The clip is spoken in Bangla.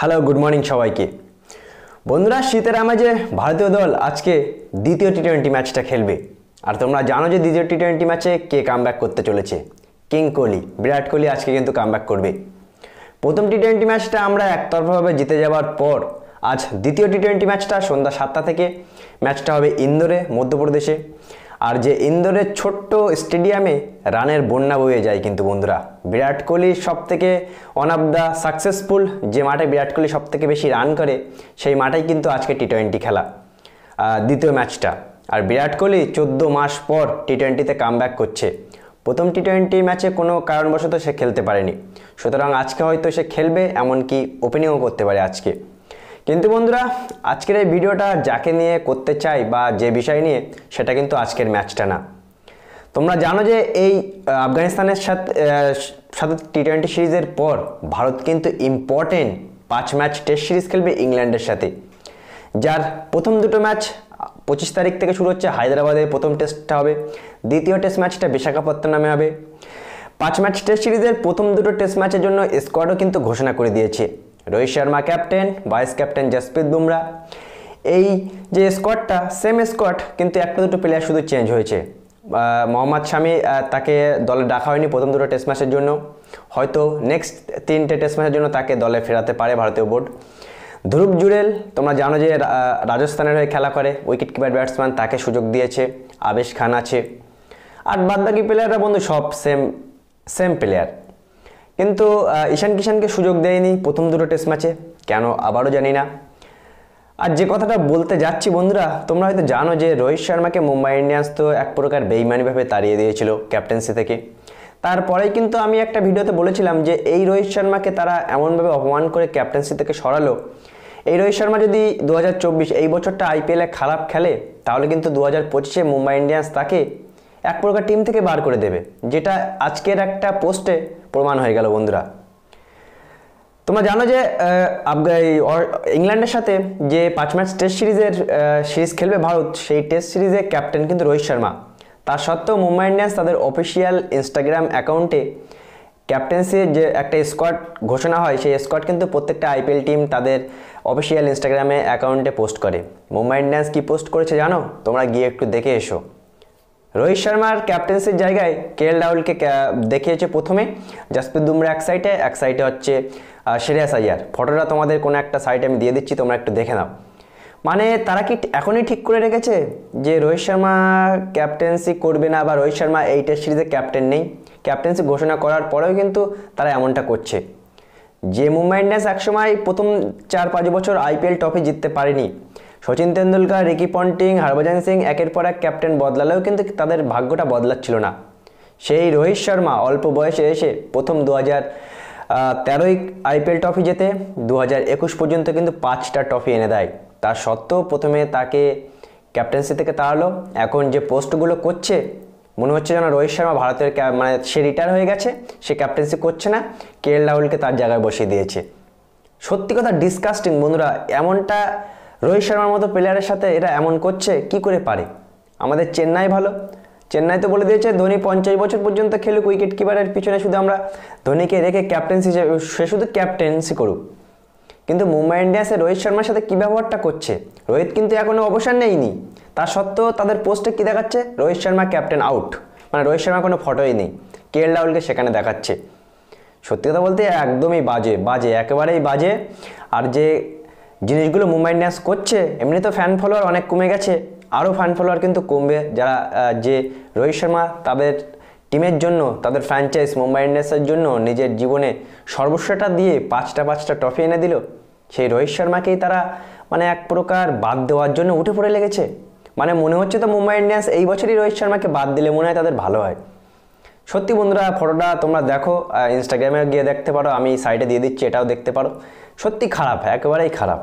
হ্যালো গুড মর্নিং সবাইকে। বন্ধুরা, শীতের আমাজে ভারতীয় দল আজকে দ্বিতীয় টি-20 ম্যাচটা খেলবে। আর তোমরা জানো যে দ্বিতীয় টি-20 ম্যাচে কে কামব্যাক করতে চলেছে। কিং কোহলি, বিরাট কোহলি আজকে কিন্তু কামব্যাক করবে। প্রথম টি-20 ম্যাচটা আমরা একতরফাভাবে জিতে যাওয়ার পর আজ দ্বিতীয় টি-20 ম্যাচটা সন্ধ্যা 7টা থেকে ম্যাচটা হবে ইন্দোরে, মধ্যপ্রদেশে। আর যে ইন্দোরের ছোট্ট স্টেডিয়ামে রানের বন্যা বয়ে যায় কিন্তু বন্ধুরা। বিরাট কোহলি সব থেকে ওয়ান অফ দ্য সাকসেসফুল যে মাঠে বিরাট কোহলি সব থেকে বেশি রান করে সেই মাঠেই কিন্তু আজকে টি-20 খেলা দ্বিতীয় ম্যাচটা। আর বিরাট কোহলি 14 মাস পর টি-20তে কামব্যাক করছে। প্রথম টি-20 ম্যাচে কোনো কারণবশত সে খেলতে পারেনি, সুতরাং আজকে হয়তো সে খেলবে, এমনকি ওপেনিংও করতে পারে আজকে। কিন্তু বন্ধুরা, আজকের এই ভিডিওটা যাকে নিয়ে করতে চাই বা যে বিষয় নিয়ে, সেটা কিন্তু আজকের ম্যাচটা না। তোমরা জানো যে এই আফগানিস্তানের সাথে টি-20 সিরিজের পর ভারত কিন্তু ইম্পর্টেন্ট 5 ম্যাচ টেস্ট সিরিজ খেলবে ইংল্যান্ডের সাথে, যার প্রথম দুটো ম্যাচ 25 তারিখ থেকে শুরু হচ্ছে। হায়দ্রাবাদে প্রথম টেস্টটা হবে, দ্বিতীয় টেস্ট ম্যাচটা বিশাখাপত্তনমে হবে। 5 ম্যাচ টেস্ট সিরিজের প্রথম দুটো টেস্ট ম্যাচের জন্য স্কোয়াডও কিন্তু ঘোষণা করে দিয়েছে। Rohit Sharma captain, vice captain Jasprit Bumrah. এই যে স্কোয়াডটা সেম স্কোয়াড, কিন্তু একটা দুটো প্লেয়ার শুধু চেঞ্জ হয়েছে। মোহাম্মদ শামি, তাকে দলে ডাকা হয়নি প্রথম দুটো টেস্ট ম্যাচের জন্য, হয়তো নেক্সট 3টে টেস্ট ম্যাচের জন্য তাকে দলে ফেরাতে পারে ভারতীয় বোর্ড। ধ্রুব জুরেল, তোমরা জানো যে রাজস্থানের হয়ে খেলা করে, উইকেট কিপার ব্যাটসম্যান, তাকে সুযোগ দিয়েছে। আবেশ খান আছে। আর বাদবাকি প্লেয়াররা বন্ধু সব সেম প্লেয়ার। কিন্তু ঈশান কিষানকে সুযোগ দেয়নি প্রথম দুটো টেস্ট ম্যাচে, কেন আবারও জানি না। আর যে কথাটা বলতে যাচ্ছি বন্ধুরা, তোমরা হয়তো জানো যে রোহিত শর্মাকে মুম্বাই ইন্ডিয়ান্স তো এক প্রকার বেইমানিভাবে তাড়িয়ে দিয়েছিল ক্যাপ্টেন্সি থেকে। তারপরেই কিন্তু আমি একটা ভিডিওতে বলেছিলাম যে এই রোহিত শর্মাকে তারা এমনভাবে অপমান করে ক্যাপ্টেন্সি থেকে সরালো। এই রোহিত শর্মা যদি 2024 এই বছরটা আইপিএলে খারাপ খেলে, তাহলে কিন্তু 2025-এ মুম্বাই ইন্ডিয়ান্স তাকে এক প্রকার টিম থেকে বার করে দেবে, যেটা আজকের একটা পোস্টে প্রমাণ হয়ে গেল বন্ধুরা। তোমরা জানো যে ইংল্যান্ডের সাথে যে 5 ম্যাচ টেস্ট সিরিজ খেলবে ভারত, সেই টেস্ট সিরিজে ক্যাপ্টেন কিন্তু রোহিত শর্মা। তার সত্ত্বেও মুম্বাই ইন্ডিয়ান্স তাদের অফিসিয়াল ইনস্টাগ্রাম অ্যাকাউন্টে ক্যাপ্টেন্সির যে একটা স্কোয়াড ঘোষণা হয়, সেই স্কোয়াড কিন্তু প্রত্যেকটা আইপিএল টিম তাদের অফিসিয়াল ইনস্টাগ্রামে অ্যাকাউন্টে পোস্ট করে। মুম্বাই ইন্ডিয়ান্স কি পোস্ট করেছে জানো? তোমরা গিয়ে একটু দেখে এসো। রোহিত শর্মার ক্যাপ্টেন্সির জায়গায় কেএল রাহুলকে দেখিয়েছে প্রথমে, জসপ্রীত বুমরা এক সাইডে হচ্ছে শ্রেয়াস আইয়ার। ফটোটা তোমাদের কোনো একটা সাইটে আমি দিয়ে দিচ্ছি, তোমরা একটু দেখে নাও। মানে তারা কি এখনই ঠিক করে রেখেছে যে রোহিত শর্মা ক্যাপ্টেন্সি করবে না, বা রোহিত শর্মা এই টেস্ট সিরিজে ক্যাপ্টেন নেই? ক্যাপ্টেন্সি ঘোষণা করার পরেও কিন্তু তারা এমনটা করছে। যে মুম্বাই ইন্ডিয়ান্স একসময় প্রথম 4-5 বছর আইপিএল ট্রফি জিততে পারেনি, সচিন তেন্ডুলকর, রিকি পন্টিং, হরভজন সিং একের পর এক ক্যাপ্টেন বদলালেও কিন্তু তাদের ভাগ্যটা বদলাচ্ছিল না। সেই রোহিত শর্মা অল্প বয়সে এসে প্রথম 2013 আইপিএল ট্রফি জেতে 2021 পর্যন্ত কিন্তু 5টা ট্রফি এনে দেয়। তার সত্ত্বেও প্রথমে তাকে ক্যাপ্টেন্সি থেকে তাড়ালো। এখন যে পোস্টগুলো করছে, মনে হচ্ছে যেন রোহিত শর্মা ভারতের মানে সে রিটায়ার হয়ে গেছে, সে ক্যাপ্টেন্সি করছে না, কেএল রাহুলকে তার জায়গায় বসিয়ে দিয়েছে। সত্যি কথা ডিসকাস্টিং বন্ধুরা। এমনটা রোহিত শর্মার মতো প্লেয়ারের সাথে এরা এমন করছে, কি করে পারে? আমাদের চেন্নাই ভালো, চেন্নাই তো বলে দিয়েছে ধোনি 50 বছর পর্যন্ত খেলুক উইকেট কিপারের পিছনে, শুধু আমরা ধোনিকে রেখে ক্যাপ্টেন্সি, সে শুধু ক্যাপ্টেন্সি করুক। কিন্তু মুম্বাই ইন্ডিয়ান্সে রোহিত শর্মার সাথে কী ব্যবহারটা করছে? রোহিত কিন্তু এখনও অবসর নেয়নি, তার সত্ত্বেও তাদের পোস্টে কী দেখাচ্ছে? রোহিত শর্মা ক্যাপ্টেন আউট, মানে রোহিত শর্মার কোনো ফটোই নেই। কেএল রাহুলকে সেখানে দেখাচ্ছে। সত্যি কথা বলতে একদমই বাজে, একেবারেই বাজে। আর যে জিনিসগুলো মুম্বাই ইন্ডিয়ান্স করছে, এমনি তো ফ্যান ফলোয়ার অনেক কমে গেছে, আরও ফ্যান ফলোয়ার কিন্তু কমবে, যারা যে রোহিত শর্মা তাদের টিমের জন্য, তাদের ফ্র্যাঞ্চাইজ মুম্বাই ইন্ডিয়ান্সের জন্য নিজের জীবনে সর্বস্বটা দিয়ে 5টা ট্রফি এনে দিল, সেই রোহিত শর্মাকেই তারা মানে এক প্রকার বাদ দেওয়ার জন্য উঠে পড়ে লেগেছে। মানে মনে হচ্ছে তো মুম্বাই ইন্ডিয়ান্স এই বছরই রোহিত শর্মাকে বাদ দিলে মনে হয় তাদের ভালো হয়। সত্যি বন্ধুরা, ফটোটা তোমরা দেখো, ইনস্টাগ্রামে গিয়ে দেখতে পারো, আমি সাইডে দিয়ে দিচ্ছি, এটাও দেখতে পারো। সত্যি খারাপ, একেবারেই খারাপ।